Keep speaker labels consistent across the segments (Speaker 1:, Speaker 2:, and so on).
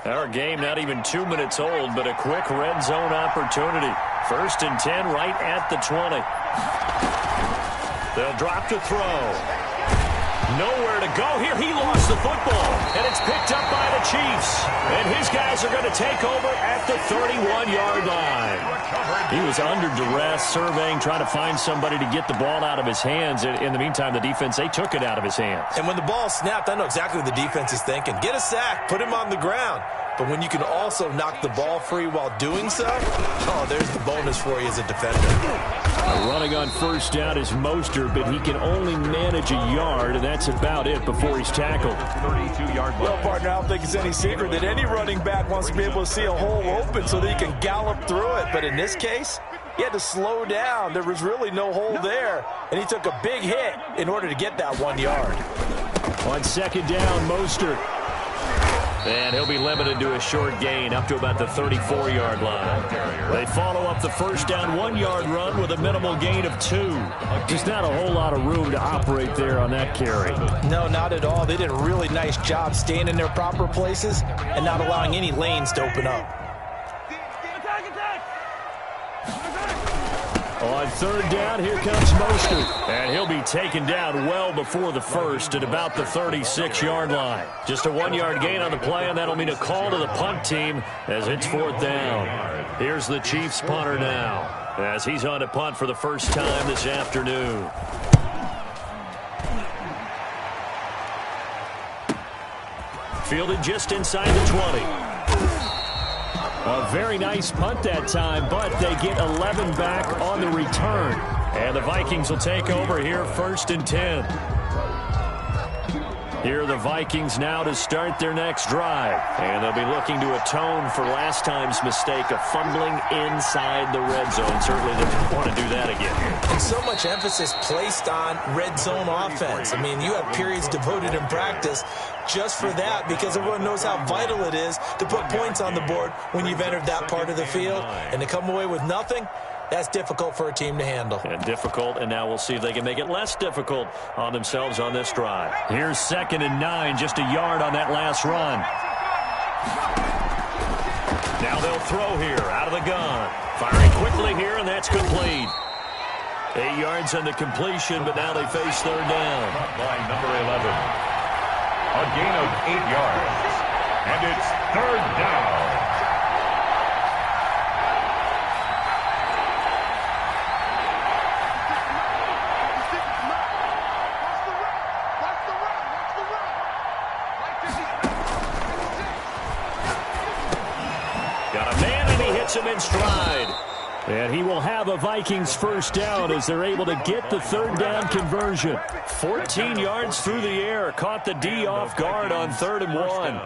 Speaker 1: Our game not even 2 minutes old, but a quick red zone opportunity. 1st and 10 right at the 20. They'll drop to throw. Nowhere to go here. He lost the football, and it's picked up by the Chiefs. And his guys are going to take over at the 31-yard line. He was under duress, surveying, trying to find somebody to get the ball out of his hands. In the meantime, the defense, they took it out of his hands.
Speaker 2: And when the ball snapped, I know exactly what the defense is thinking. Get a sack, put him on the ground. But when you can also knock the ball free while doing so, oh, there's the bonus for you as a defender.
Speaker 1: Running on 1st down is Mostert, but he can only manage a yard, and that's about it before he's tackled.
Speaker 3: 32-yard line.
Speaker 4: Well, partner, I don't think it's any secret that any running back wants to be able to see a hole open so that he can gallop through it. But in this case, he had to slow down. There was really no hole there, and he took a big hit in order to get that 1 yard.
Speaker 1: On 2nd down, Mostert. And he'll be limited to a short gain up to about the 34-yard line. They follow up the 1st down 1-yard run with a minimal gain of 2. Just not a whole lot of room to operate there on that carry.
Speaker 2: No, not at all. They did a really nice job staying in their proper places and not allowing any lanes to open up.
Speaker 1: On 3rd down, here comes Mostert. And he'll be taken down well before the 1st at about the 36-yard line. Just a 1-yard gain on the play, and that'll mean a call to the punt team as it's 4th down. Here's the Chiefs punter now as he's on to punt for the first time this afternoon. Fielded just inside the 20. A very nice punt that time, but they get 11 back on the return. And the Vikings will take over here 1st and 10. Here are the Vikings now to start their next drive. And they'll be looking to atone for last time's mistake of fumbling inside the red zone. Certainly they don't want to do that again.
Speaker 2: And so much emphasis placed on red zone offense. I mean, you have periods devoted in practice just for that because everyone knows how vital it is to put points on the board when you've entered that part of the field. And to come away with nothing, that's difficult for a team to handle.
Speaker 1: And difficult, and now we'll see if they can make it less difficult on themselves on this drive. Here's 2nd and 9, just a yard on that last run. Now they'll throw here out of the gun. Firing quickly here, and that's complete. 8 yards on the completion, but now they face 3rd down.
Speaker 3: Line number 11. A gain of 8 yards. And it's 3rd down.
Speaker 1: Got a man, and he hits him in stride. And he will have a Vikings 1st down as they're able to get the 3rd down conversion. 14 yards through the air. Caught the D off guard on 3rd and 1.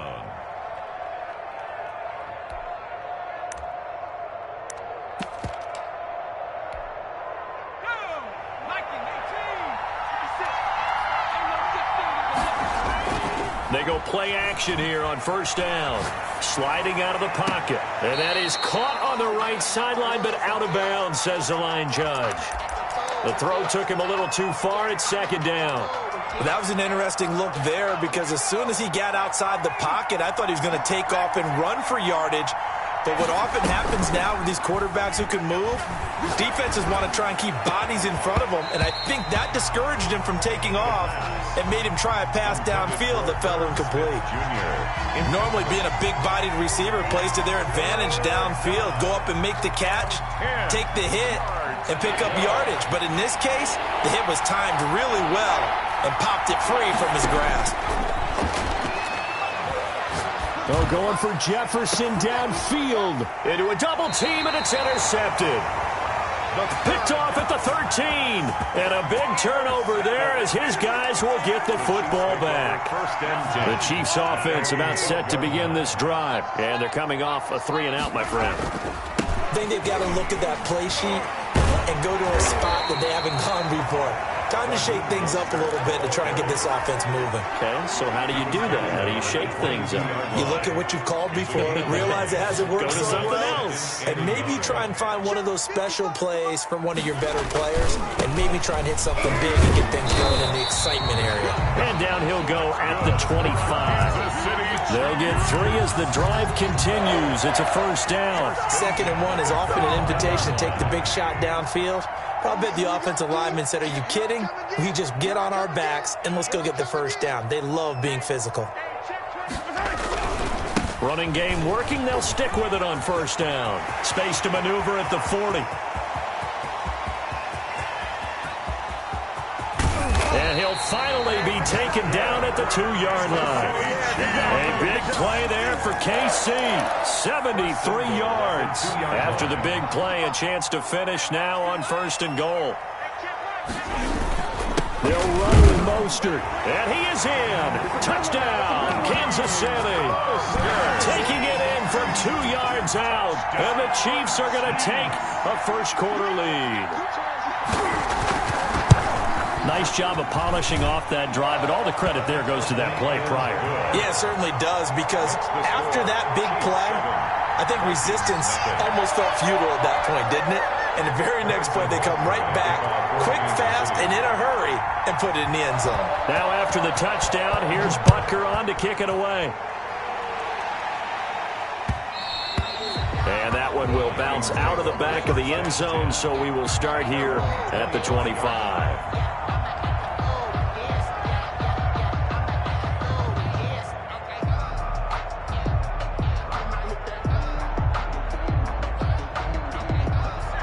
Speaker 1: They go play action here on 1st down. Sliding out of the pocket. And that is caught on the right sideline, but out of bounds, says the line judge. The throw took him a little too far. It's 2nd down.
Speaker 2: That was an interesting look there because as soon as he got outside the pocket, I thought he was going to take off and run for yardage. But what often happens now with these quarterbacks who can move, defenses want to try and keep bodies in front of them, and I think that discouraged him from taking off and made him try a pass downfield that fell incomplete. Normally being a big-bodied receiver plays to their advantage downfield. Go up and make the catch, take the hit, and pick up yardage. But in this case, the hit was timed really well and popped it free from his grasp.
Speaker 1: Oh, going for Jefferson downfield. Into a double team, and it's intercepted. Picked off at the 13. And a big turnover there as his guys will get the football back. The Chiefs offense about set to begin this drive. And they're coming off a 3-and-out, my friend.
Speaker 2: I think they've got to look at that play sheet and go to a spot that they haven't gone before. Time to shake things up a little bit to try and get this offense moving.
Speaker 1: Okay, so how do you do that? How do you shake things up?
Speaker 2: You look at what you've called before, realize it hasn't worked so well, and maybe try and find one of those special plays from one of your better players, and maybe try and hit something big and get things going in the excitement area.
Speaker 1: And down he'll go at the 25.
Speaker 3: The City
Speaker 1: They'll get 3 as the drive continues. It's a first down.
Speaker 2: 2nd and 1 is often an invitation to take the big shot downfield. But I bet the offensive lineman said, are you kidding? We just get on our backs and let's go get the first down. They love being physical.
Speaker 1: Running game working. They'll stick with it on first down. Space to maneuver at the 40. And he'll finally be taken down at the 2-yard line. A big play there for KC. 73 yards. After the big play, a chance to finish now on 1st and goal. They'll run with Mostert. And he is in. Touchdown, Kansas City. Taking it in from 2 yards out. And the Chiefs are going to take a first-quarter lead. Nice job of polishing off that drive, but all the credit there goes to that play prior.
Speaker 2: Yeah, it certainly does, because after that big play, I think resistance almost felt futile at that point, didn't it? And the very next play, they come right back, quick, fast, and in a hurry, and put it in the end zone.
Speaker 1: Now after the touchdown, here's Butker on to kick it away. And that one will bounce out of the back of the end zone, so we will start here at the 25.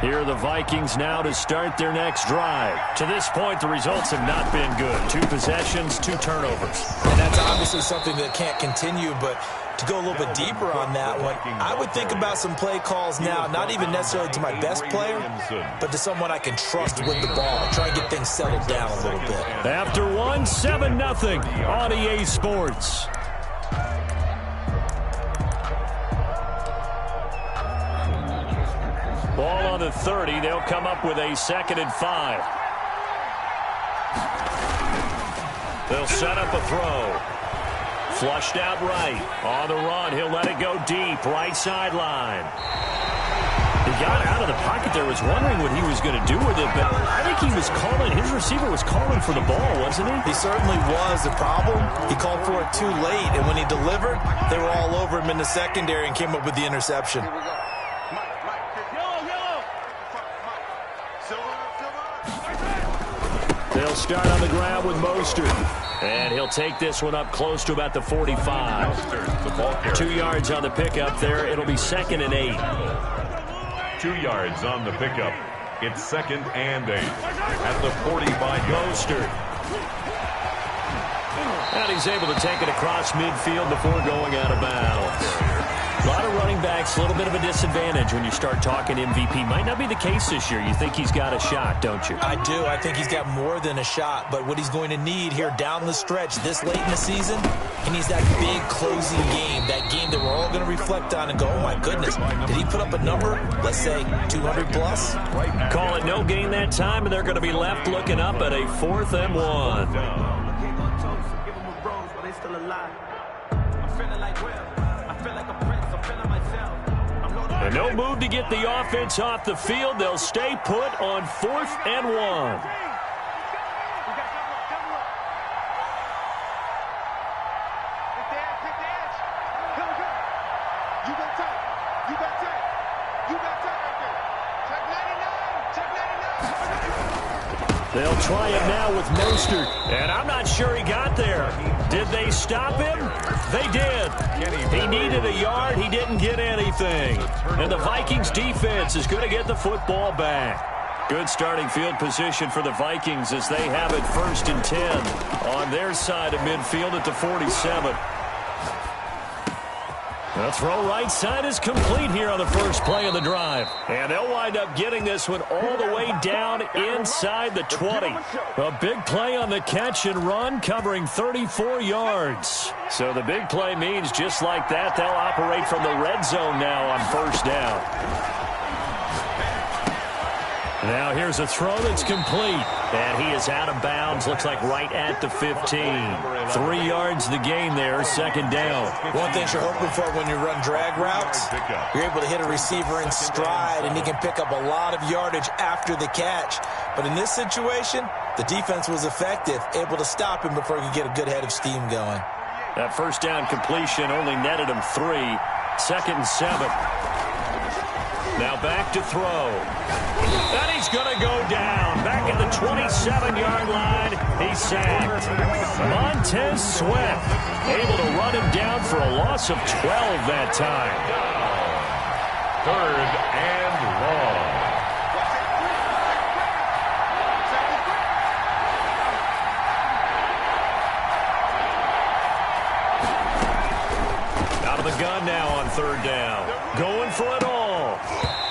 Speaker 1: Here are the Vikings now to start their next drive. To this point, the results have not been good. 2 possessions, 2 turnovers.
Speaker 2: And that's obviously something that can't continue, but to go a little bit deeper on that one, I would think about some play calls now, not even necessarily to my best player, but to someone I can trust with the ball. Try and get things settled down a little bit.
Speaker 1: After 1, 7-0 on EA Sports. Ball on the 30. They'll come up with a 2nd and 5. They'll set up a throw. Flushed out right. On the run. He'll let it go deep. Right sideline. He got out of the pocket there. Was wondering what he was going to do with it, but I think he was calling. His receiver was calling for the ball, wasn't he?
Speaker 2: He certainly was. The problem, he called for it too late, and when he delivered, they were all over him in the secondary and came up with the interception.
Speaker 1: They'll start on the ground with Mostert. And he'll take this one up close to about the 45. 2 yards on the pickup there. It'll be 2nd and 8.
Speaker 3: 2 yards on the pickup. It's 2nd and 8 at the 45.
Speaker 1: Mostert. And he's able to take it across midfield before going out of bounds. A lot of running backs, a little bit of a disadvantage when you start talking MVP. Might not be the case this year. You think he's got a shot, don't you?
Speaker 2: I do. I think he's got more than a shot. But what he's going to need here down the stretch this late in the season, he needs that big closing game, that game that we're all going to reflect on and go, oh, my goodness, did he put up a number, let's say, 200 plus?
Speaker 1: Call it no gain that time, and they're going to be left looking up at a 4th and 1. And no move to get the offense off the field. They'll stay put on 4th and 1. They'll try it now with Mostert. And I'm not sure he got there. Did they stop him? They did. He needed a yard. He didn't get anything. And the Vikings defense is going to get the football back. Good starting field position for the Vikings as they have it 1st and 10 on their side of midfield at the 47. The throw right side is complete here on the first play of the drive. And they'll wind up getting this one all the way down inside the 20. A big play on the catch and run, covering 34 yards. So the big play means just like that, they'll operate from the red zone now on 1st down. Now here's a throw that's complete. And he is out of bounds. Looks like right at the 15. 3 yards the gain there, 2nd down.
Speaker 2: One thing you're hoping for when you run drag routes, you're able to hit a receiver in stride, and he can pick up a lot of yardage after the catch. But in this situation, the defense was effective, able to stop him before he could get a good head of steam going.
Speaker 1: That first down completion only netted him 3. 2nd and 7. Now back to throw. And he's going to go down. Back at the 27-yard line. He's sacked. Montez Sweat able to run him down for a loss of 12 that time.
Speaker 3: 3rd and long.
Speaker 1: Out of the gun now on 3rd down. Going for it all.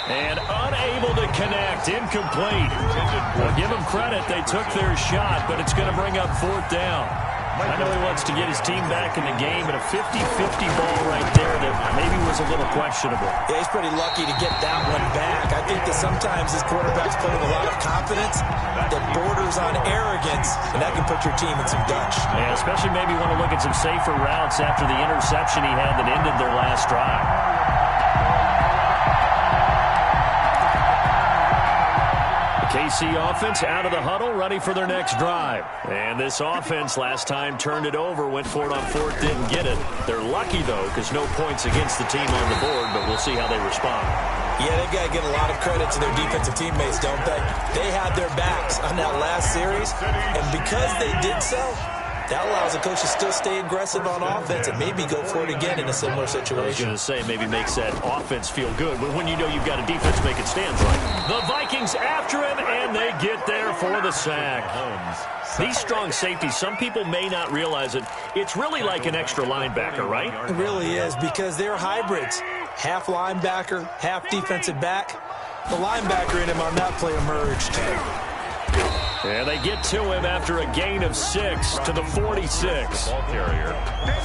Speaker 1: And unable to connect. Incomplete. Well, give them credit. They took their shot, but it's going to bring up 4th down. I know he wants to get his team back in the game, but a 50-50 ball right there that maybe was a little questionable.
Speaker 2: Yeah, he's pretty lucky to get that one back. I think that sometimes his quarterbacks play with a lot of confidence that borders on arrogance, and that can put your team in some Dutch.
Speaker 1: Yeah, especially maybe want to look at some safer routes after the interception he had that ended their last drive. KC offense out of the huddle, ready for their next drive. And this offense last time turned it over, went for it on 4th, didn't get it. They're lucky, though, because no points against the team on the board, but we'll see how they respond.
Speaker 2: Yeah, they've got to give a lot of credit to their defensive teammates, don't they? They had their backs on that last series, and because they did so, that allows the coach to still stay aggressive on offense and maybe go for it again in a similar situation.
Speaker 1: I was going to say, maybe makes that offense feel good, but when you know you've got a defense making stands right. The Vikings after him, and they get there for the sack. These strong safeties, some people may not realize it. It's really like an extra linebacker, right?
Speaker 2: It really is, because they're hybrids. Half linebacker, half defensive back. The linebacker in him on that play emerged.
Speaker 1: And they get to him after a gain of 6 to the 46.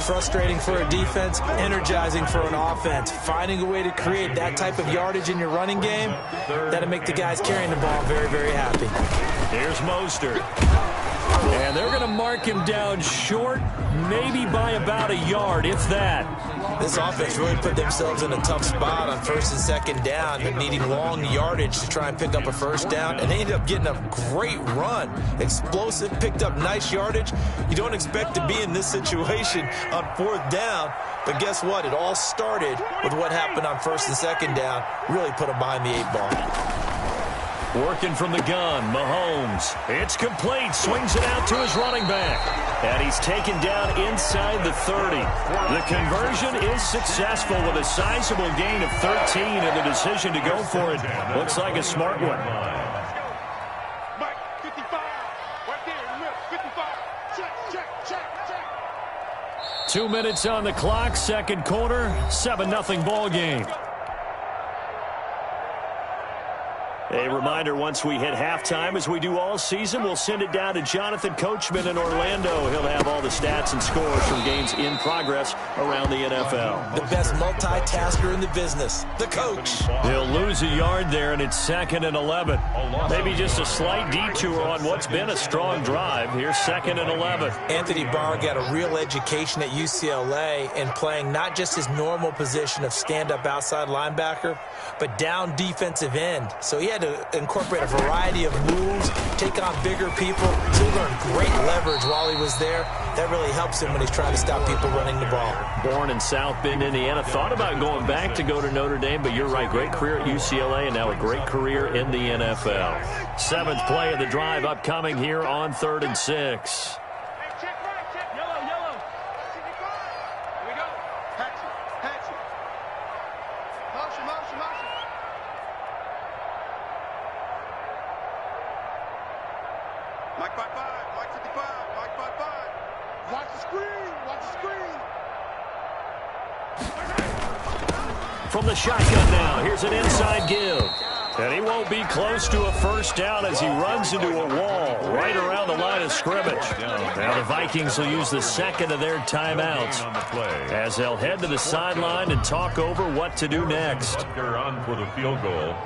Speaker 2: Frustrating for a defense, energizing for an offense. Finding a way to create that type of yardage in your running game, that'll make the guys carrying the ball very, very happy.
Speaker 1: Here's Mostert. And they're going to mark him down short, maybe by about a yard, if that.
Speaker 2: This offense really put themselves in a tough spot on 1st and 2nd down, but needing long yardage to try and pick up a 1st down, and they ended up getting a great run. Explosive, picked up nice yardage. You don't expect to be in this situation on 4th down, but guess what? It all started with what happened on 1st and 2nd down. Really put them behind the 8 ball.
Speaker 1: Working from the gun, Mahomes. It's complete, swings it out to his running back. And he's taken down inside the 30. The conversion is successful with a sizable gain of 13, and the decision to go for it looks like a smart one. 2 minutes on the clock, 2nd quarter, 7-0 ball game. A reminder, once we hit halftime, as we do all season, we'll send it down to Jonathan Coachman in Orlando. He'll have all the stats and scores from games in progress around the NFL.
Speaker 2: The best multitasker in the business, the coach.
Speaker 1: He'll lose a yard there, and it's 2nd and 11. Maybe just a slight detour on what's been a strong drive. Here's 2nd and 11.
Speaker 2: Anthony Barr got a real education at UCLA in playing not just his normal position of stand-up outside linebacker, but down defensive end. So he had to incorporate a variety of moves, take on bigger people. So he learned great leverage while he was there. That really helps him when he's trying to stop people running the ball.
Speaker 1: Born in South Bend, Indiana. Thought about going back to go to Notre Dame, but you're right. Great career at UCLA and now a great career in the NFL. 7th play of the drive upcoming here on 3rd and 6.
Speaker 5: Mike 5-5, Mike 55, Mike 5-5. Watch the screen, watch the screen.
Speaker 1: From the shotgun now, here's an inside give. And he won't be close to a 1st down as he runs into a wall right around the line of scrimmage. Now the Vikings will use the 2nd of their timeouts as they'll head to the sideline and talk over what to do next.
Speaker 3: They're on for the field goal,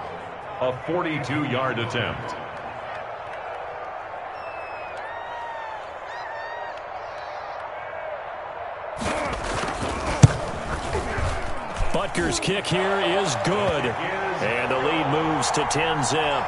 Speaker 3: a 42-yard attempt. Butker's kick here is good. And the lead moves to 10-zip.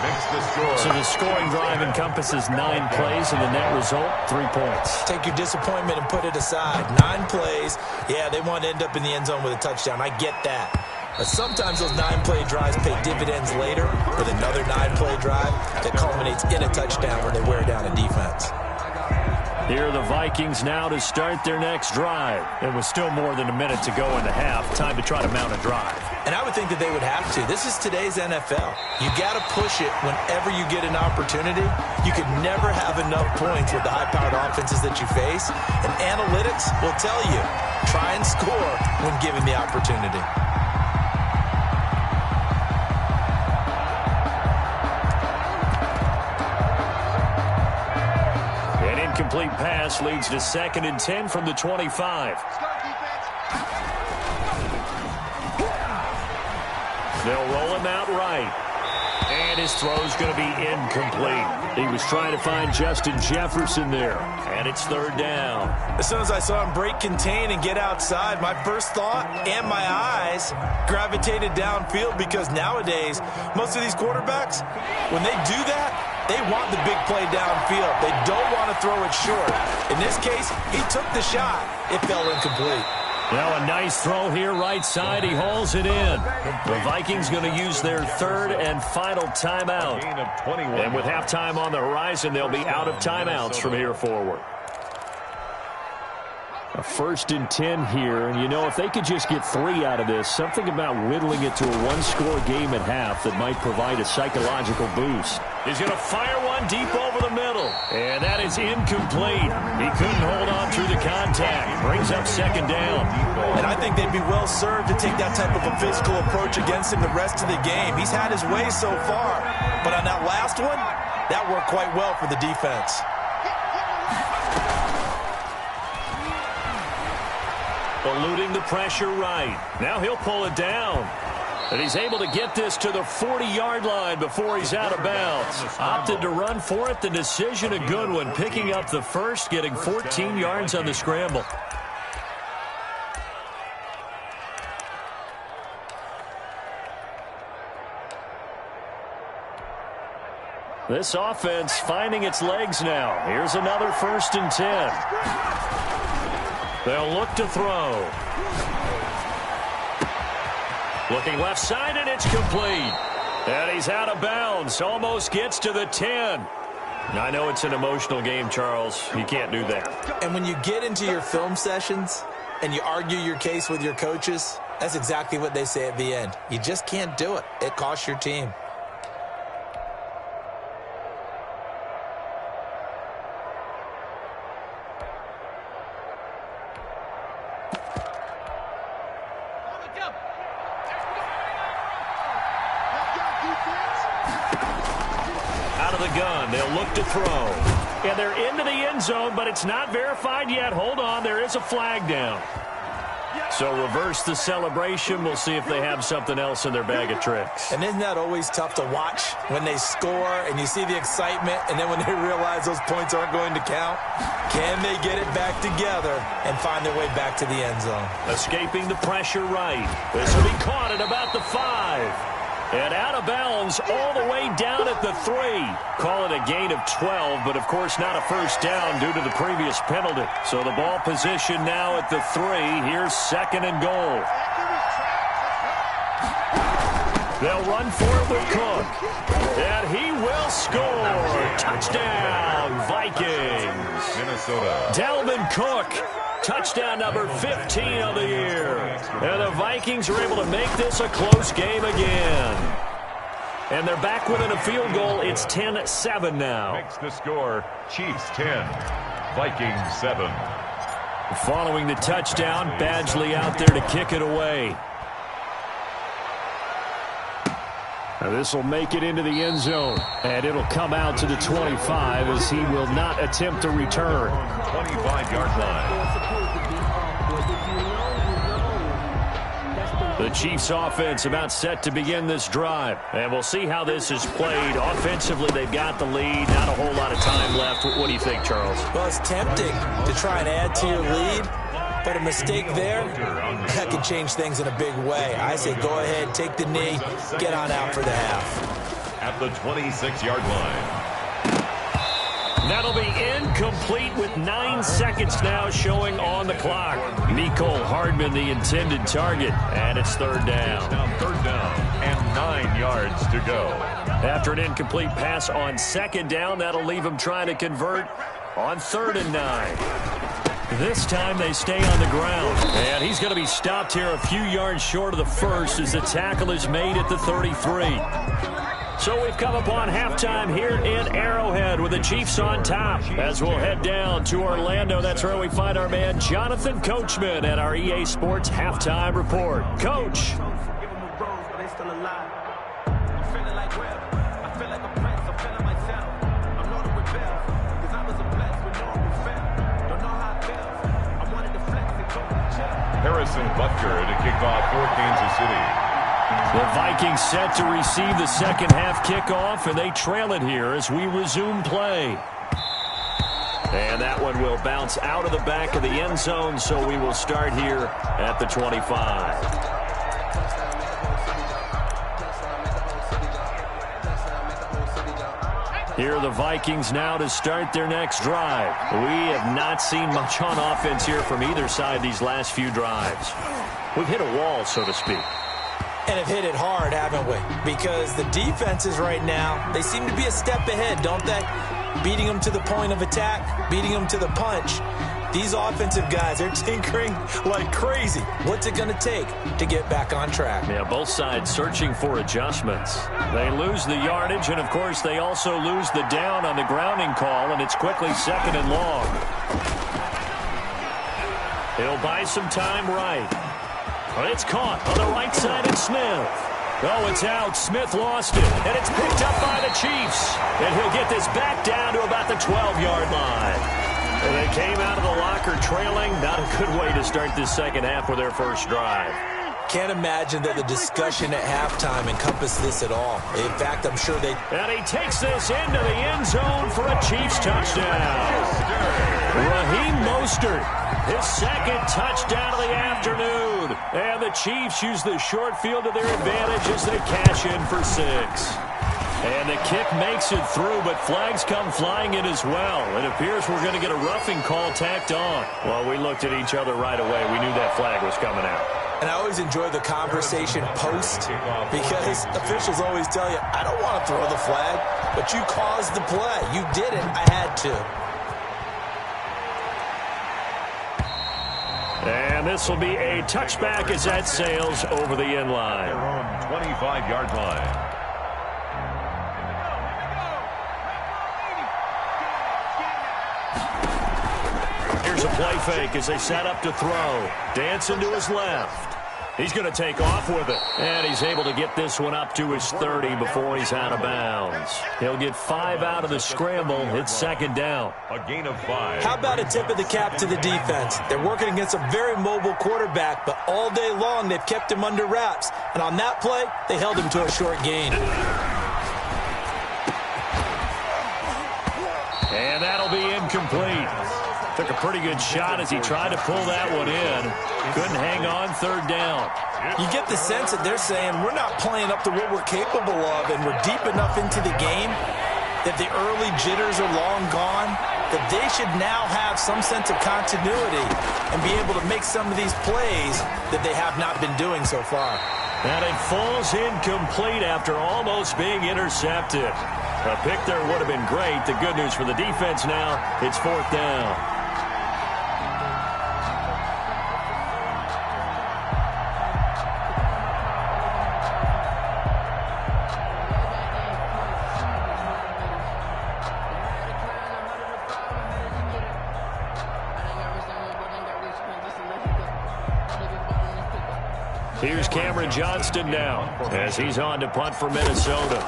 Speaker 3: makes the score.
Speaker 1: So the scoring drive encompasses 9 plays, and the net result, 3 points.
Speaker 2: Take your disappointment and put it aside. 9 plays. Yeah, they want to end up in the end zone with a touchdown. I get that. But sometimes those 9-play drives pay dividends later with another 9-play drive that culminates in a touchdown when they wear down a defense.
Speaker 1: Here are the Vikings now to start their next drive. It was still more than a minute to go in the half. Time to try to mount a drive.
Speaker 2: And I would think that they would have to. This is today's NFL. You got to push it whenever you get an opportunity. You could never have enough points with the high-powered offenses that you face. And analytics will tell you, try and score when given the opportunity.
Speaker 1: Complete pass leads to 2nd and 10 from the 25. They'll roll him out right. And his throw's going to be incomplete. He was trying to find Justin Jefferson there. And it's 3rd down.
Speaker 2: As soon as I saw him break contain and get outside, my first thought and my eyes gravitated downfield, because nowadays, most of these quarterbacks, when they do that, they want the big play downfield. They don't want to throw it short. In this case, he took the shot. It fell incomplete.
Speaker 1: Now a nice throw here right side. He hauls it in. The Vikings going to use their 3rd and final timeout. And with halftime on the horizon, they'll be out of timeouts from here forward. A 1st and 10 here, and you know, if they could just get 3 out of this, something about whittling it to a 1-score game at half that might provide a psychological boost. He's going to fire one deep over the middle, and that is incomplete. He couldn't hold on through the contact. Brings up 2nd down.
Speaker 2: And I think they'd be well served to take that type of a physical approach against him the rest of the game. He's had his way so far, but on that last one, that worked quite well for the defense.
Speaker 1: Eluding the pressure right. Now he'll pull it down. And he's able to get this to the 40-yard line before he's out of bounds. Opted to run for it. The decision a good one. Picking up the first, getting 14 yards on the scramble. This offense finding its legs now. Here's another 1st and 10. They'll look to throw. Looking left side, and it's complete. And he's out of bounds. Almost gets to the 10. I know it's an emotional game, Charles. You can't do that.
Speaker 2: And when you get into your film sessions and you argue your case with your coaches, that's exactly what they say at the end. You just can't do it. It costs your team.
Speaker 1: They'll look to throw. And they're into the end zone, but it's not verified yet. Hold on, there is a flag down. So reverse the celebration. We'll see if they have something else in their bag of tricks.
Speaker 2: And isn't that always tough to watch when they score and you see the excitement, and then when they realize those points aren't going to count? Can they get it back together and find their way back to the end zone?
Speaker 1: Escaping the pressure right. This will be caught at about the 5. And out of bounds all the way down at the 3. Call it a gain of 12, but of course not a first down due to the previous penalty. So the ball position now at the 3. Here's 2nd and goal. They'll run for it with Cook. And he will score. Touchdown, Vikings.
Speaker 3: Minnesota.
Speaker 1: Dalvin Cook. Touchdown number 15 of the year. And the Vikings are able to make this a close game again. And they're back within a field goal. It's 10-7 now.
Speaker 3: Makes the score Chiefs 10, Vikings 7.
Speaker 1: Following the touchdown, Badgley out there to kick it away. Now this will make it into the end zone, and it'll come out to the 25 as he will not attempt to return.
Speaker 3: 25-yard line.
Speaker 1: The Chiefs offense about set to begin this drive, and we'll see how this is played. Offensively, they've got the lead. Not a whole lot of time left. What do you think, Charles?
Speaker 2: Well, it's tempting to try and add to your lead, but a mistake there, that could change things in a big way. I say go ahead, take the knee, get on out for the half.
Speaker 3: at the 26-yard line.
Speaker 1: That'll be incomplete with 9 seconds now showing on the clock. Mecole Hardman, the intended target, and it's third down.
Speaker 3: Third down and 9 yards to go.
Speaker 1: After an incomplete pass on second down, that'll leave him trying to convert on 3rd and 9. This time they stay on the ground, and he's going to be stopped here a few yards short of the first as the tackle is made at the 33. So we've come upon halftime here in Arrowhead with the Chiefs on top. As we'll head down to Orlando, that's where we find our man Jonathan Coachman at our EA Sports Halftime Report. Coach.
Speaker 3: Harrison Butker to kick off for Kansas City.
Speaker 1: The Vikings set to receive the second half kickoff, and they trail it here as we resume play. And that one will bounce out of the back of the end zone, so we will start here at the 25. Here are the Vikings now to start their next drive. We have not seen much on offense here from either side these last few drives. We've hit a wall, so to speak.
Speaker 2: And have hit it hard, haven't we? Because the defenses right now, they seem to be a step ahead, don't they? Beating them to the point of attack, beating them to the punch. These offensive guys, they're tinkering like crazy. What's it going to take to get back on track?
Speaker 1: Yeah, both sides searching for adjustments. They lose the yardage, and, of course, they also lose the down on the grounding call, and it's quickly 2nd and long. He'll buy some time right. But it's caught on the right side, and Smith. Oh, it's out. Smith lost it, and it's picked up by the Chiefs. And he'll get this back down to about the 12-yard line. And they came out of the locker trailing. Not a good way to start this second half with their first drive.
Speaker 2: Can't imagine that the discussion at halftime encompassed this at all. In fact, I'm sure they...
Speaker 1: And he takes this into the end zone for a Chiefs touchdown. Raheem Mostert, his second touchdown of the afternoon. And the Chiefs use the short field to their advantage as they cash in for 6. And the kick makes it through, but flags come flying in as well. It appears we're going to get a roughing call tacked on. Well, we looked at each other right away. We knew that flag was coming out.
Speaker 2: And I always enjoy the conversation post because officials always tell you, I don't want to throw the flag, but you caused the play. You did it. I had to.
Speaker 1: And this will be a touchback as that sails over the end line.
Speaker 3: Their own 25-yard line.
Speaker 1: Here's a play fake as they set up to throw. Dancing to his left. He's going to take off with it. And he's able to get this one up to his 30 before he's out of bounds. He'll get 5 out of the scramble. It's 2nd down.
Speaker 3: A gain of 5.
Speaker 2: How about a tip of the cap to the defense? They're working against a very mobile quarterback, but all day long they've kept him under wraps. And on that play, they held him to a short gain.
Speaker 1: And that'll be incomplete. Took a pretty good shot as he tried to pull that one in. Couldn't hang on 3rd down.
Speaker 2: You get the sense that they're saying we're not playing up to what we're capable of, and we're deep enough into the game that the early jitters are long gone, that they should now have some sense of continuity and be able to make some of these plays that they have not been doing so far.
Speaker 1: And it falls incomplete after almost being intercepted. A pick there would have been great. The good news for the defense now, it's 4th down. Here's Cameron Johnston now as he's on to punt for Minnesota.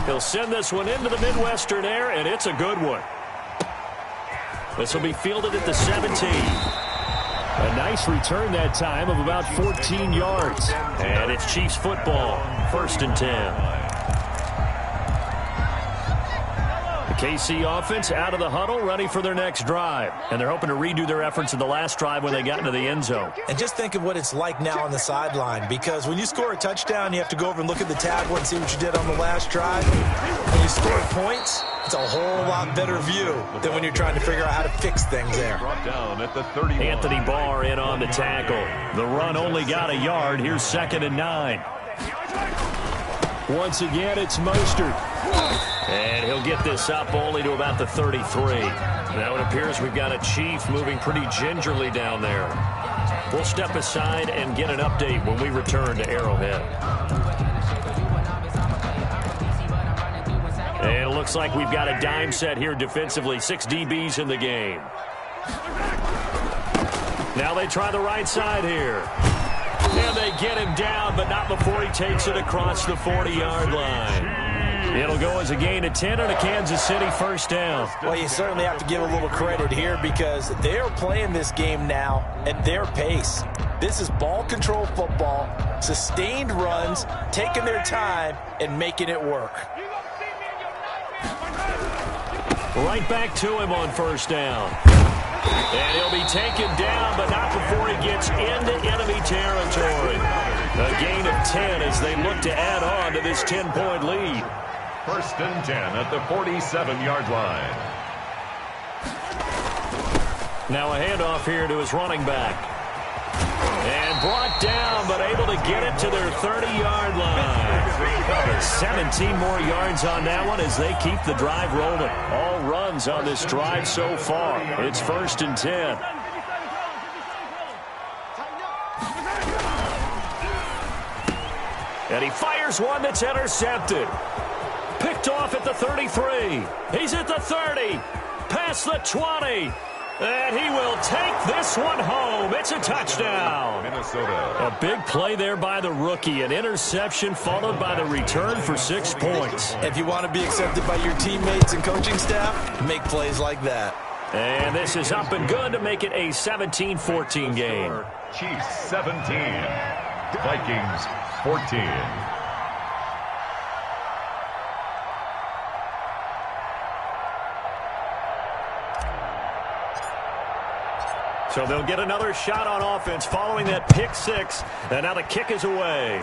Speaker 1: He'll send this one into the Midwestern air, and it's a good one. This will be fielded at the 17. A nice return that time of about 14 yards. And it's Chiefs football, 1st and 10. KC offense out of the huddle, ready for their next drive. And they're hoping to redo their efforts in the last drive when they got into the end zone.
Speaker 2: And just think of what it's like now on the sideline, because when you score a touchdown, you have to go over and look at the tablet and see what you did on the last drive. When you score points, it's a whole lot better view than when you're trying to figure out how to fix things there.
Speaker 3: Down at the 31.
Speaker 1: Anthony Barr in on the tackle. The run only got a yard. Here's 2nd and 9. Once again, it's Mostert. And he'll get this up only to about the 33. Now it appears we've got a Chief moving pretty gingerly down there. We'll step aside and get an update when we return to Arrowhead. And it looks like we've got a dime set here defensively. 6 DBs in the game. Now they try the right side here. And they get him down, but not before he takes it across the 40-yard line. It'll go as a gain of 10 on a Kansas City first down.
Speaker 2: Well, you certainly have to give a little credit here because they're playing this game now at their pace. This is ball control football, sustained runs, taking their time, and making it work.
Speaker 1: Right back to him on first down. And he'll be taken down, but not before he gets into enemy territory. A gain of 10 as they look to add on to this 10-point lead.
Speaker 3: 1st and 10 at the 47-yard line.
Speaker 1: Now a handoff here to his running back. And brought down, but able to get it to their 30-yard line. 17 more yards on that one as they keep the drive rolling. All runs on this drive so far. It's 1st and 10. And he fires one that's intercepted. Picked off at the 33. He's at the 30. Past the 20. And he will take this one home. It's a touchdown.
Speaker 3: Minnesota.
Speaker 1: A big play there by the rookie. An interception followed by the return for 6 points.
Speaker 2: If you want to be accepted by your teammates and coaching staff, make plays like that.
Speaker 1: And this is up and good to make it a 17-14 game.
Speaker 3: Chiefs 17. Vikings 14.
Speaker 1: So they'll get another shot on offense following that pick 6. And now the kick is away.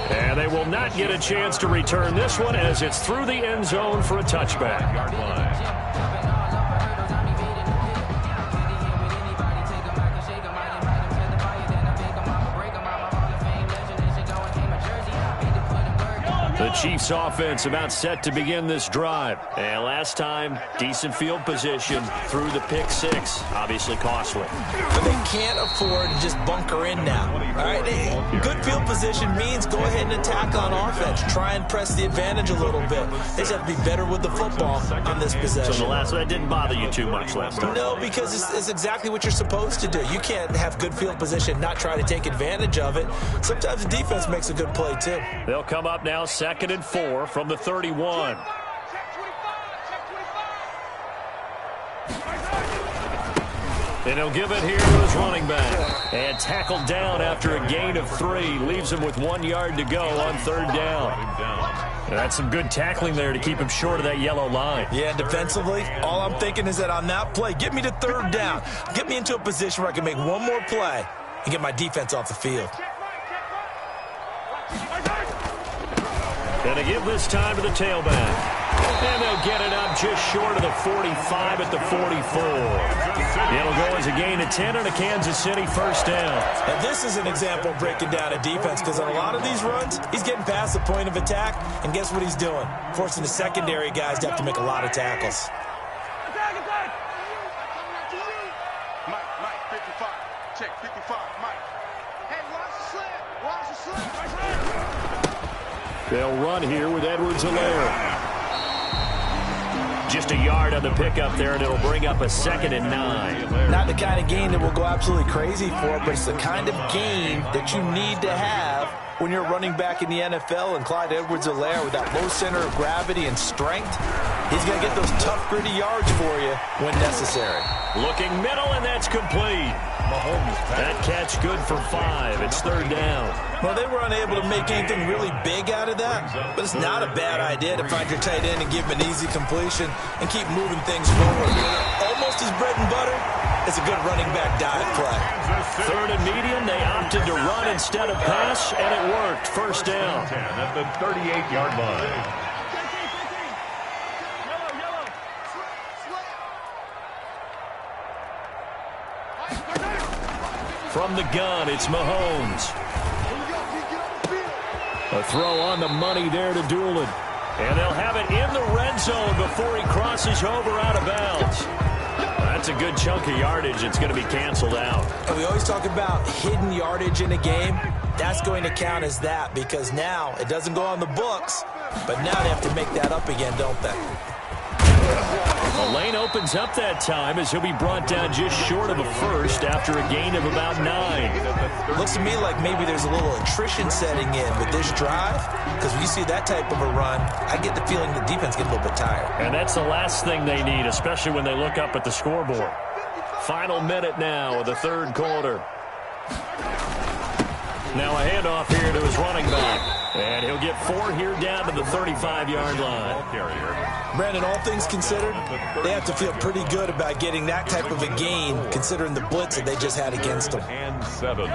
Speaker 1: And they will not get a chance to return this one as it's through the end zone for a touchback.
Speaker 3: Yard line.
Speaker 1: The Chiefs offense about set to begin this drive. And last time, decent field position through the pick 6. Obviously costly.
Speaker 2: But they can't afford to just bunker in now. All right, good field position means go ahead and attack on offense. Try and press the advantage a little bit. They just have to be better with the football on this possession.
Speaker 1: So the last one didn't bother you too much last time?
Speaker 2: No, because it's exactly what you're supposed to do. You can't have good field position, not try to take advantage of it. Sometimes the defense makes a good play too.
Speaker 1: They'll come up now 2nd and 4 from the 31. And he'll give it here to his running back. And tackled down after a gain of 3. Leaves him with 1 yard to go on 3rd down. And that's some good tackling there to keep him short of that yellow line.
Speaker 2: Yeah, defensively, all I'm thinking is that on that play, get me to 3rd down. Get me into a position where I can make one more play and get my defense off the field.
Speaker 1: And they give this time to the tailback. And they'll get it up just short of the 45 at the 44. It'll go as a gain of 10 on a Kansas City first down.
Speaker 2: And this is an example of breaking down a defense because on a lot of these runs, he's getting past the point of attack, and guess what he's doing? Forcing the secondary guys to have to make a lot of tackles.
Speaker 5: Mike, 55. Check, 55, Mike. Hey, watch the slant. Watch the slant.
Speaker 1: They'll run here with Edwards-Helaire. Just a yard on the pickup there, and it'll bring up a 2nd and 9.
Speaker 2: Not the kind of gain that will go absolutely crazy for, but it's the kind of gain that you need to have
Speaker 4: when you're a running back in the NFL, and Clyde Edwards-Helaire with that low center of gravity and strength, he's going to get those tough, gritty yards for you when necessary.
Speaker 1: Looking middle, and that's complete. That catch good for 5. It's third down.
Speaker 4: Well, they were unable to make anything really big out of that, but it's not a bad idea to find your tight end and give him an easy completion and keep moving things forward. Almost his bread and butter. It's a good running back dive play.
Speaker 1: Third and medium, they opted to run instead of pass, and it worked. First down.
Speaker 3: 10 at the 38-yard line.
Speaker 1: From the gun, it's Mahomes. A throw on the money there to Doolin. And they'll have it in the red zone before he crosses over out of bounds. That's a good chunk of yardage. It's going to be canceled out.
Speaker 4: And we always talk about hidden yardage in a game. That's going to count as that because now it doesn't go on the books, but now they have to make that up again, don't they?
Speaker 1: The lane opens up that time as he'll be brought down just short of a first after a gain of about 9.
Speaker 4: Looks to me like maybe there's a little attrition setting in with this drive because when you see that type of a run, I get the feeling the defense gets a little bit tired.
Speaker 1: And that's the last thing they need, especially when they look up at the scoreboard. Final minute now of the third quarter. Now a handoff here to his running back. And he'll get 4 here down to the 35-yard line.
Speaker 4: Brandon, all things considered, they have to feel pretty good about getting that type of a gain considering the blitz that they just had against them.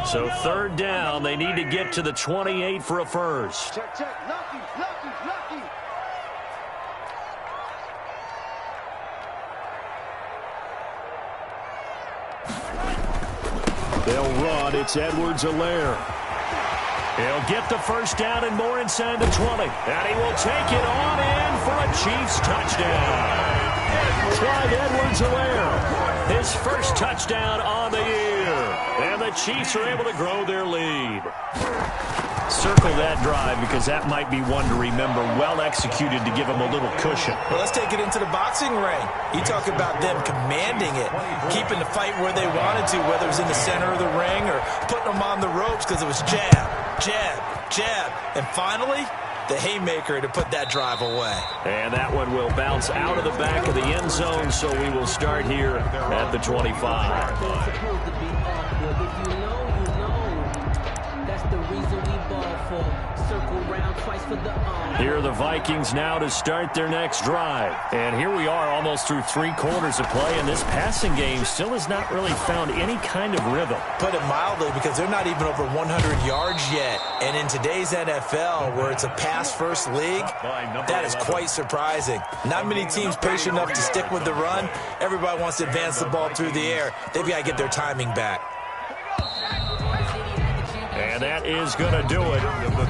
Speaker 1: So third down, they need to get to the 28 for a first. They'll run. It's Edwards-Helaire. He'll get the first down and more inside the 20. And he will take it on in for a Chiefs touchdown. Clyde Edwards-Helaire, his first touchdown on the year. And the Chiefs are able to grow their lead. Circle that drive because that might be one to remember. Well executed to give him a little cushion.
Speaker 4: Well, let's take it into the boxing ring. You talk about them commanding it, keeping the fight where they wanted to, whether it was in the center of the ring or putting them on the ropes because it was jab, jab, jab. And finally, the haymaker to put that drive away.
Speaker 1: And that one will bounce out of the back of the end zone, so we will start here at the 25. Here are the Vikings now to start their next drive. And here we are almost through 3 quarters of play, and this passing game still has not really found any kind of rhythm.
Speaker 4: Put it mildly, because they're not even over 100 yards yet. And in today's NFL, where it's a pass-first league, that is quite surprising. Not many teams patient enough to stick with the run. Everybody wants to advance the ball through the air. They've got to get their timing back.
Speaker 1: And that is going to do it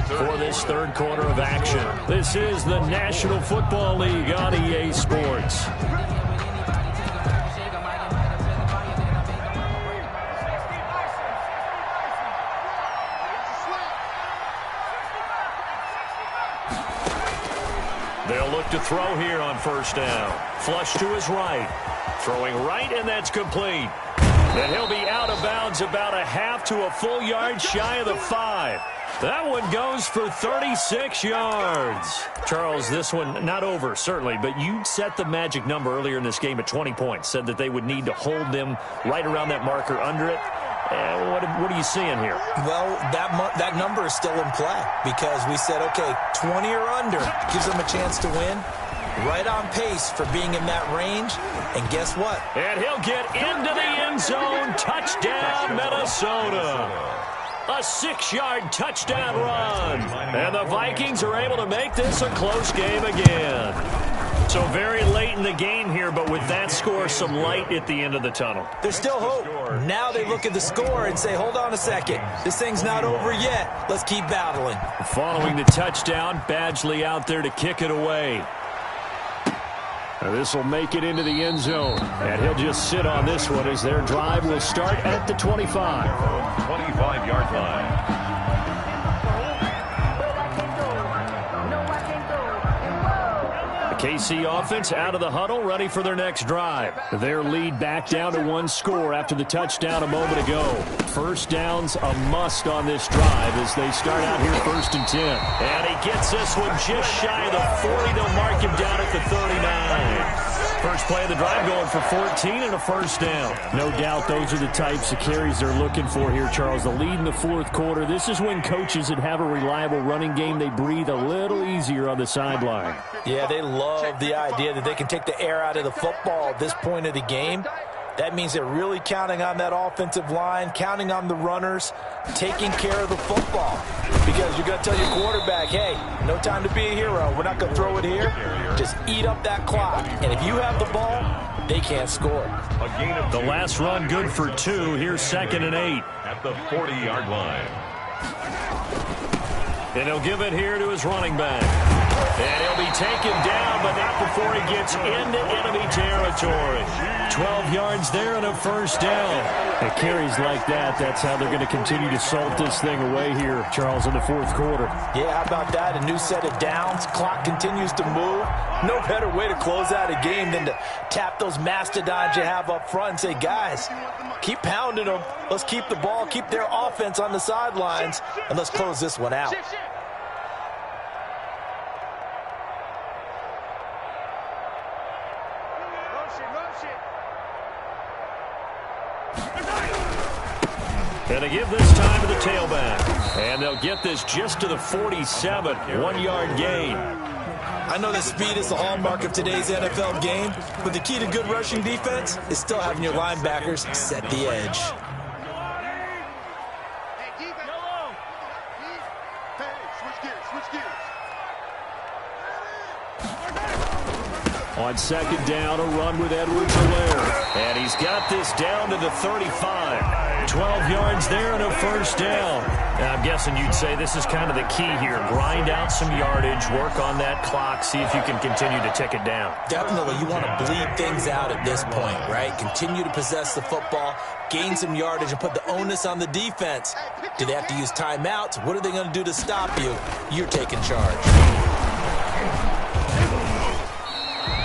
Speaker 1: for this third quarter of action. This is the National Football League on EA Sports. They'll look to throw here on first down. Flush to his right. Throwing right, and that's complete. And he'll be out of bounds about a half to a full yard shy of the 5. That one goes for 36 yards. Charles, this one not over, certainly, but you set the magic number earlier in this game at 20 points. Said that they would need to hold them right around that marker under it. What are you seeing here?
Speaker 4: Well, that number is still in play because we said, okay, 20 or under gives them a chance to win. Right on pace for being in that range. And guess what?
Speaker 1: And he'll get into the end zone. Touchdown, Minnesota. A 6-yard touchdown run. And the Vikings are able to make this a close game again. So very late in the game here, but with that score, some light at the end of the tunnel.
Speaker 4: There's still hope. Now they look at the score and say, hold on a second. This thing's not over yet. Let's keep battling.
Speaker 1: Following the touchdown, Badgley out there to kick it away. This will make it into the end zone. And he'll just sit on this one as their drive will start at the 25.
Speaker 3: 25-yard line.
Speaker 1: KC offense out of the huddle, ready for their next drive. Their lead back down to one score after the touchdown a moment ago. First down's a must on this drive as they start out here 1st and 10. And he gets this one just shy of the 40. They'll mark him down at the 39. First play of the drive going for 14 and a first down. No doubt those are the types of carries they're looking for here, Charles. The lead in the fourth quarter. This is when coaches that have a reliable running game, they breathe a little easier on the sideline.
Speaker 4: Yeah, they love the idea that they can take the air out of the football at this point of the game. That means they're really counting on that offensive line, counting on the runners, taking care of the football. Because you're going to tell your quarterback, hey, no time to be a hero. We're not going to throw it here. Just eat up that clock. And if you have the ball, they can't score.
Speaker 1: The last run good for 2. Here's 2nd and 8.
Speaker 3: At the 40-yard line.
Speaker 1: And he'll give it here to his running back. And he'll be taken down, but not before he gets into enemy territory. 12 yards there and a first down. It carries like that. That's how they're going to continue to salt this thing away here, Charles, in the fourth quarter.
Speaker 4: Yeah, how about that? A new set of downs. Clock continues to move. No better way to close out a game than to tap those mastodons you have up front and say, guys, keep pounding them. Let's keep the ball, keep their offense on the sidelines, and let's close this one out.
Speaker 1: And they give this time to the tailback. And they'll get this just to the 47. 1-yard gain.
Speaker 2: I know that speed is the hallmark of today's NFL game, but the key to good rushing defense is still having your linebackers set the edge.
Speaker 1: On 2nd down, a run with Edwards-Helaire. And he's got this down to the 35. 12 yards there and a first down. Now, I'm guessing you'd say this is kind of the key here. Grind out some yardage, work on that clock, see if you can continue to tick it down.
Speaker 2: Definitely, you want to bleed things out at this point, right? Continue to possess the football, gain some yardage, and put the onus on the defense. Do they have to use timeouts? What are they going to do to stop you? You're taking charge.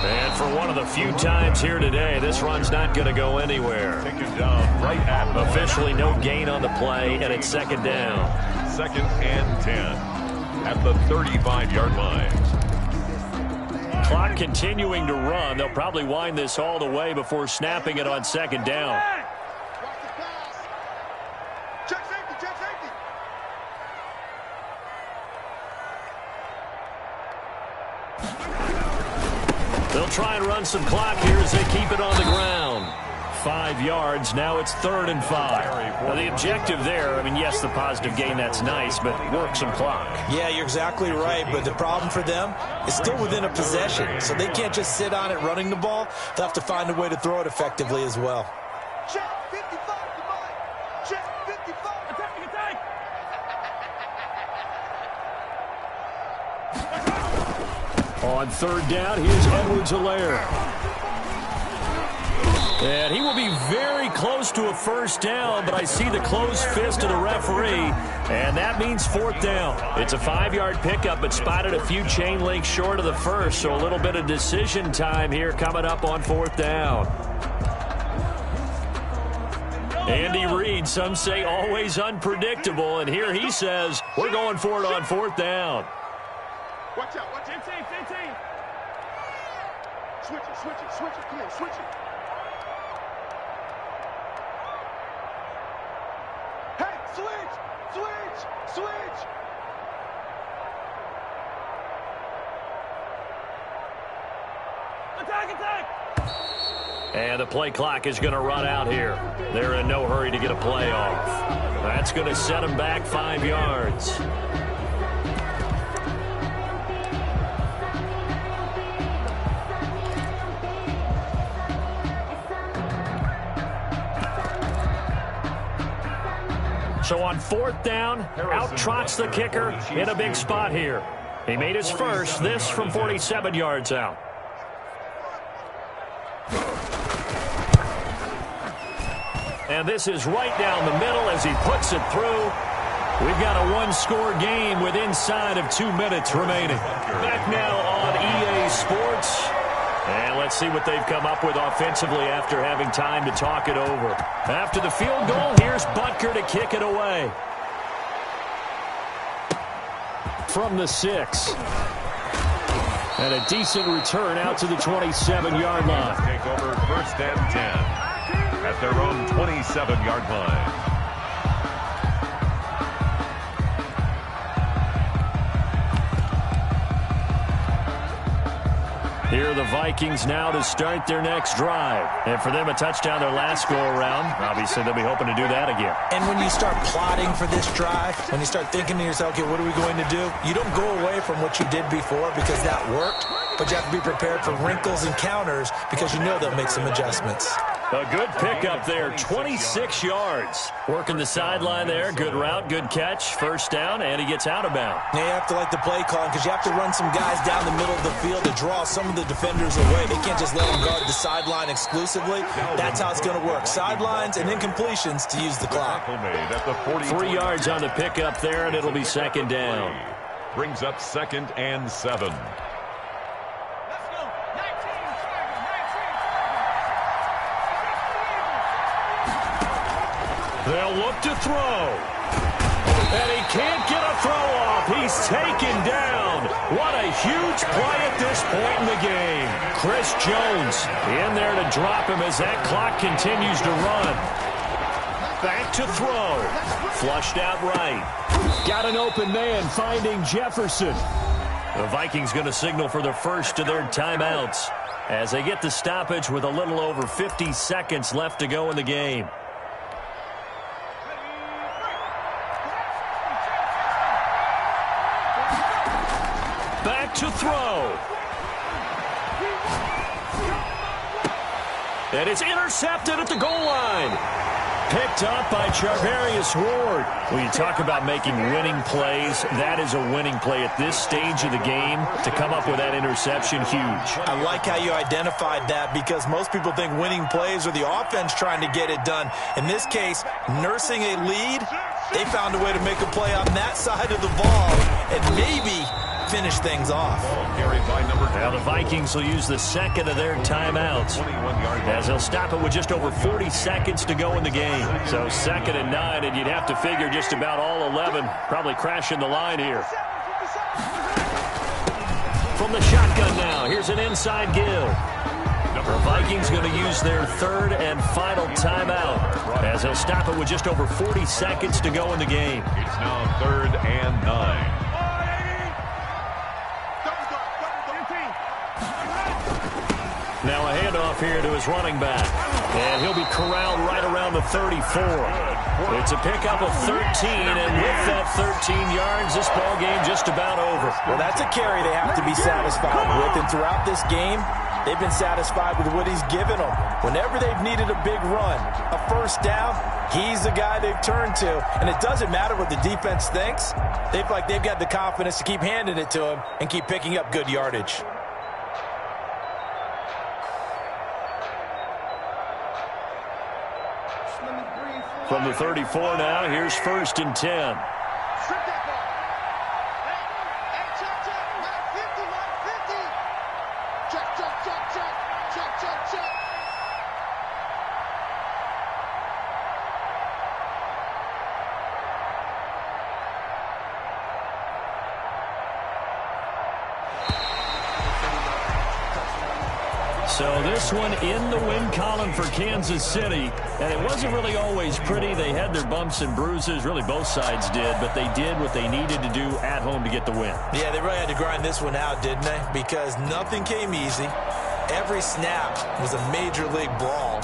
Speaker 1: And for one of the few times here today, this run's not going to go anywhere.
Speaker 3: Taken down right at the
Speaker 1: Officially no gain on the play, and it's 2nd down.
Speaker 3: 2nd and 10 at the 35-yard line.
Speaker 1: Clock continuing to run. They'll probably wind this all the way before snapping it on 2nd down. They'll try and run some clock here as they keep it on the ground. 5 yards. Now it's 3rd and 5. Now the objective there, I mean, yes, the positive gain, that's nice, but work some clock.
Speaker 2: Yeah, you're exactly right, but the problem for them is still within a possession, so they can't just sit on it running the ball. They'll have to find a way to throw it effectively as well.
Speaker 5: Check 55, Dubai. Check 55. Attack.
Speaker 1: On 3rd down, here's Edwards-Helaire. And he will be very close to a first down, but I see the closed fist of the referee, and that means 4th down. It's a 5-yard pickup, but spotted a few chain links short of the first, so a little bit of decision time here coming up on 4th down. Andy Reid, some say always unpredictable, and here he says, we're going for it on 4th down.
Speaker 5: Watch out. 15. Switch it. Come on, switch it. Hey, switch. Attack.
Speaker 1: And the play clock is going to run out here. They're in no hurry to get a play off. That's going to set them back 5 yards. So on 4th down, out trots the kicker in a big spot here. He made his first, this from 47 yards out. And this is right down the middle as he puts it through. We've got a 1-score game with inside of 2 minutes remaining. Back now on EA Sports. And let's see what they've come up with offensively after having time to talk it over. After the field goal, here's Butker to kick it away. From the 6. And a decent return out to the 27-yard line.
Speaker 3: Take over 1st and 10 at their own 27-yard line.
Speaker 1: Here are the Vikings now to start their next drive. And for them, a touchdown their last go-around. Obviously, they'll be hoping to do that again.
Speaker 2: And when you start plotting for this drive, when you start thinking to yourself, okay, what are we going to do? You don't go away from what you did before because that worked, but you have to be prepared for wrinkles and counters because you know they'll make some adjustments.
Speaker 1: A good pickup there, 26 yards. Working the sideline there, good route, good catch, first down, and he gets out of bounds.
Speaker 2: Now you have to like the play calling because you have to run some guys down the middle of the field to draw some of the defenders away. They can't just let them guard the sideline exclusively. That's how it's going to work. Sidelines and incompletions to use the clock.
Speaker 1: 3 yards on the pickup there, and it'll be second down.
Speaker 3: Brings up 2nd and 7.
Speaker 1: They'll look to throw. And he can't get a throw off. He's taken down. What a huge play at this point in the game. Chris Jones in there to drop him as that clock continues to run. Back to throw. Flushed out right. Got an open man finding Jefferson. The Vikings going to signal for the first of their timeouts as they get the stoppage with a little over 50 seconds left to go in the game. Back to throw. And it's intercepted at the goal line. Picked up by Charvarius Ward. When you talk about making winning plays, that is a winning play at this stage of the game. To come up with that interception, huge.
Speaker 2: I like how you identified that because most people think winning plays are the offense trying to get it done. In this case, nursing a lead, they found a way to make a play on that side of the ball and maybe finish things off.
Speaker 1: Now the Vikings will use the second of their timeouts as they'll stop it with just over 40 seconds to go in the game. So 2nd and 9, and you'd have to figure just about all 11 probably crashing the line here. From the shotgun now, here's an inside give. The Vikings going to use their 3rd and final timeout as they'll stop it with just over 40 seconds to go in the game.
Speaker 3: It's now 3rd and 9.
Speaker 1: Now a handoff here to his running back. And he'll be corralled right around the 34. It's a pickup of 13, and with that 13 yards, this ball game just about over.
Speaker 2: Well, that's a carry they have to be satisfied with, and throughout this game, they've been satisfied with what he's given them. Whenever they've needed a big run, a first down, he's the guy they've turned to. And it doesn't matter what the defense thinks. They feel like they've got the confidence to keep handing it to him and keep picking up good yardage.
Speaker 1: From the 34 now, here's 1st and 10. So this one in the win column for Kansas City. And it wasn't really always pretty. They had their bumps and bruises. Really, both sides did. But they did what they needed to do at home to get the win.
Speaker 2: Yeah, they really had to grind this one out, didn't they? Because nothing came easy. Every snap was a major league brawl.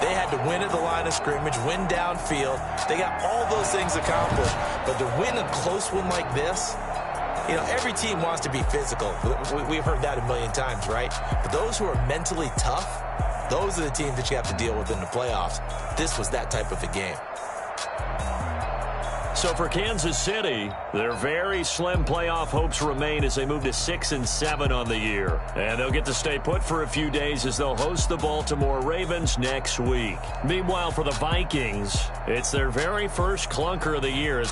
Speaker 2: They had to win at the line of scrimmage, win downfield. They got all those things accomplished. But to win a close one like this, you know, every team wants to be physical. We've heard that a million times, right? But those who are mentally tough, those are the teams that you have to deal with in the playoffs. This was that type of a game.
Speaker 1: So for Kansas City, their very slim playoff hopes remain as they move to 6-7 on the year. And they'll get to stay put for a few days as they'll host the Baltimore Ravens next week. Meanwhile, for the Vikings, it's their very first clunker of the year.